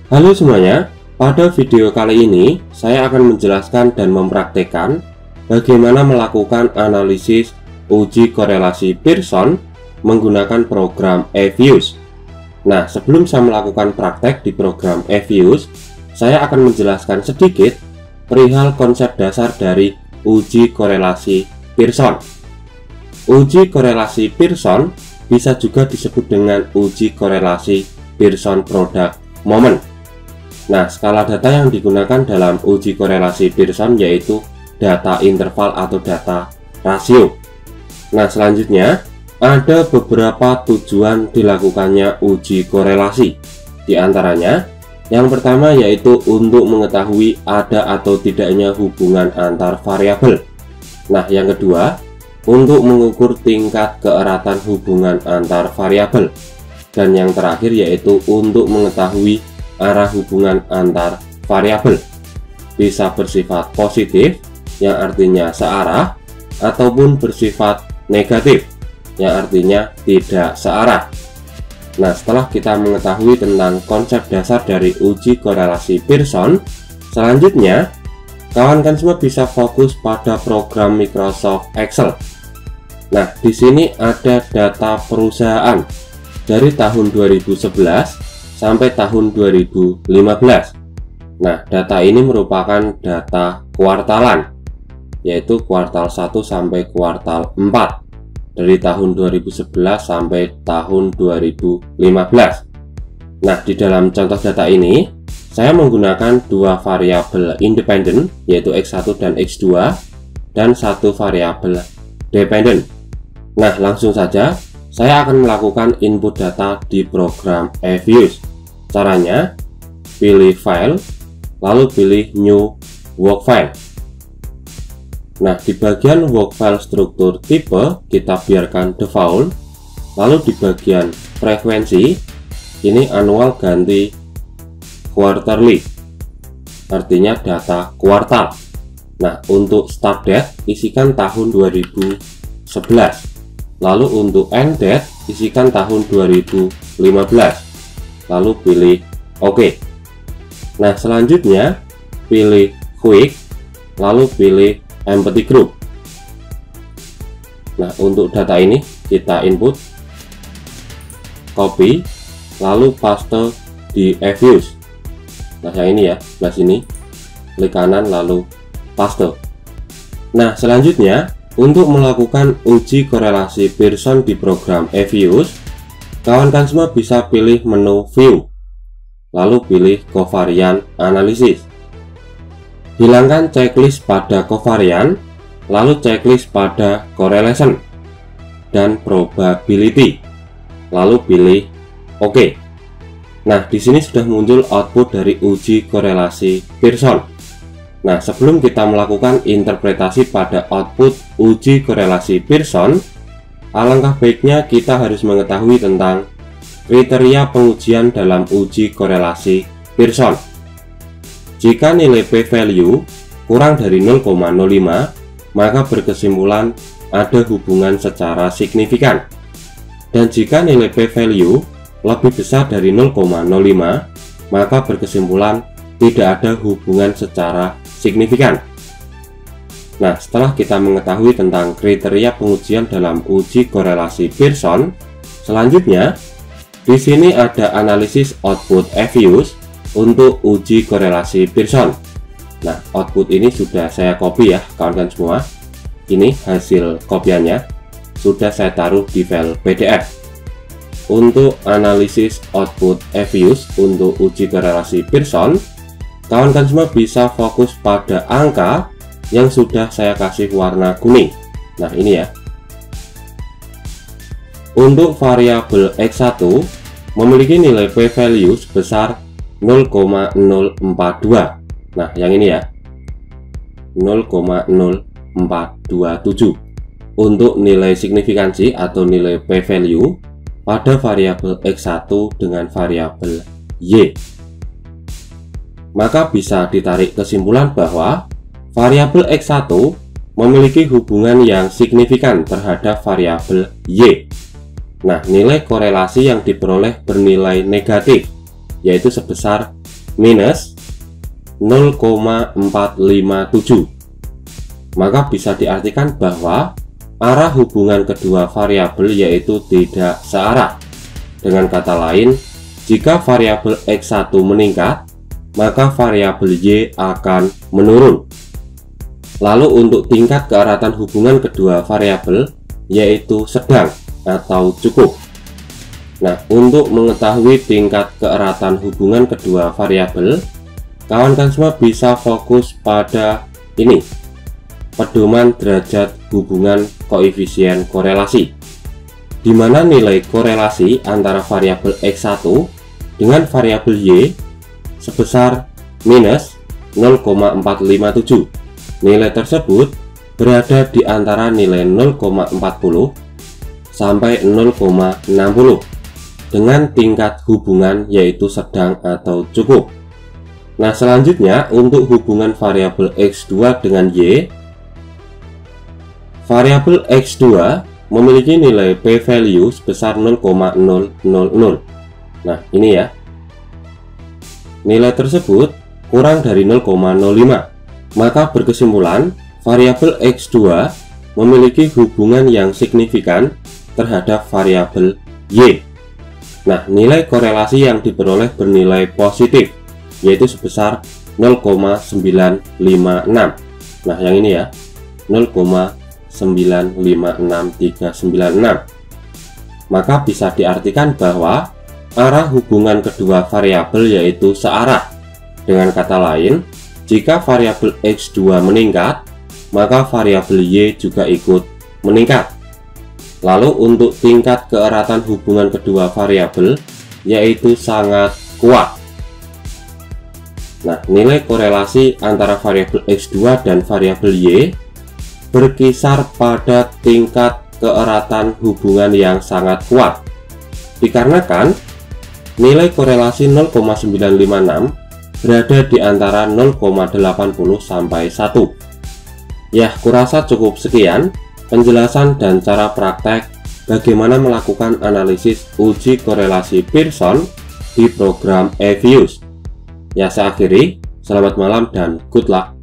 Halo semuanya, pada video kali ini saya akan menjelaskan dan mempraktekkan bagaimana melakukan analisis uji korelasi Pearson menggunakan program EViews. Nah, sebelum saya melakukan praktek di program EViews, saya akan menjelaskan sedikit perihal konsep dasar dari uji korelasi Pearson. Uji korelasi Pearson bisa juga disebut dengan uji korelasi Pearson Product Moment. Nah, skala data yang digunakan dalam uji korelasi Pearson yaitu data interval atau data rasio. Nah, selanjutnya ada beberapa tujuan dilakukannya uji korelasi. Di antaranya, yang pertama yaitu untuk mengetahui ada atau tidaknya hubungan antar variabel. Nah, yang kedua, untuk mengukur tingkat keeratan hubungan antar variabel. Dan yang terakhir yaitu untuk mengetahui arah hubungan antar variabel. Bisa bersifat positif, yang artinya searah, ataupun bersifat negatif, yang artinya tidak searah. Nah, setelah kita mengetahui tentang konsep dasar dari uji korelasi Pearson, selanjutnya kawan semua bisa fokus pada program Microsoft Excel. Nah, di sini ada data perusahaan dari tahun 2011 sampai tahun 2015. Nah, data ini merupakan data kuartalan, yaitu kuartal 1 sampai kuartal 4 dari tahun 2011 sampai tahun 2015. Nah, di dalam contoh data ini saya menggunakan dua variabel independen yaitu X1 dan X2 dan satu variabel dependen. Nah, langsung saja saya akan melakukan input data di program EViews. Caranya, pilih file, lalu pilih new work file. Nah, di bagian work file struktur tipe kita biarkan default, lalu di bagian frekuensi ini annual ganti quarterly, artinya data kuartal. Nah, untuk start date isikan tahun 2011. Lalu untuk end date isikan tahun 2015. Lalu pilih OK. Nah, selanjutnya pilih quick, lalu pilih empty group. Nah, untuk data ini kita input, copy, lalu paste di EViews. Nah, yang ini ya, sebelah sini, klik kanan lalu paste. Nah, selanjutnya untuk melakukan uji korelasi Pearson di program EViews, kawan semua bisa pilih menu View, lalu pilih Covariant Analysis. Hilangkan checklist pada Covariant, lalu checklist pada Correlation dan Probability, lalu pilih OK. Nah, di sini sudah muncul output dari uji korelasi Pearson. Nah, sebelum kita melakukan interpretasi pada output uji korelasi Pearson, alangkah baiknya kita harus mengetahui tentang kriteria pengujian dalam uji korelasi Pearson. Jika nilai p-value kurang dari 0,05, maka berkesimpulan ada hubungan secara signifikan. Dan jika nilai p-value lebih besar dari 0,05, maka berkesimpulan tidak ada hubungan secara signifikan. Nah, setelah kita mengetahui tentang kriteria pengujian dalam uji korelasi Pearson, selanjutnya di sini ada analisis output EViews untuk uji korelasi Pearson. Nah, output ini sudah saya copy ya kawan-kawan semua. Ini hasil kopiannya sudah saya taruh di file PDF. Untuk analisis output EViews untuk uji korelasi Pearson, kawan semua bisa fokus pada angka yang sudah saya kasih warna kuning. Nah, ini ya. Untuk variabel X1 memiliki nilai p-value sebesar 0,042. Nah, yang ini ya. 0,0427. Untuk nilai signifikansi atau nilai p-value pada variabel X1 dengan variabel Y, maka bisa ditarik kesimpulan bahwa variabel X1 memiliki hubungan yang signifikan terhadap variabel Y. Nah, nilai korelasi yang diperoleh bernilai negatif, yaitu sebesar minus 0,457. Maka bisa diartikan bahwa arah hubungan kedua variabel yaitu tidak searah. Dengan kata lain, jika variabel X1 meningkat, maka variabel Y akan menurun. Lalu untuk tingkat keeratan hubungan kedua variabel yaitu sedang atau cukup. Nah, untuk mengetahui tingkat keeratan hubungan kedua variabel, kawan-kawan semua bisa fokus pada ini, pedoman derajat hubungan koefisien korelasi, di mana nilai korelasi antara variabel X1 dengan variabel Y sebesar minus 0,457. Nilai tersebut berada di antara nilai 0,40 sampai 0,60 dengan tingkat hubungan yaitu sedang atau cukup. Nah, selanjutnya untuk hubungan variabel X2 dengan Y, variabel X2 memiliki nilai p-value sebesar 0,000. Nah, ini ya. Nilai tersebut kurang dari 0,05. Maka berkesimpulan, variabel X2 memiliki hubungan yang signifikan terhadap variabel Y. Nah, nilai korelasi yang diperoleh bernilai positif, yaitu sebesar 0,956. Nah, yang ini ya, 0,956,396. Maka bisa diartikan bahwa arah hubungan kedua variabel yaitu searah. Dengan kata lain, jika variabel X2 meningkat, maka variabel Y juga ikut meningkat. Lalu untuk tingkat keeratan hubungan kedua variabel yaitu sangat kuat. Nah, nilai korelasi antara variabel X2 dan variabel Y berkisar pada tingkat keeratan hubungan yang sangat kuat. Dikarenakan nilai korelasi 0,956 berada di antara 0,80 sampai 1. Ya, kurasa cukup sekian penjelasan dan cara praktek bagaimana melakukan analisis uji korelasi Pearson di program EViews. Ya, saya akhiri. Selamat malam dan good luck.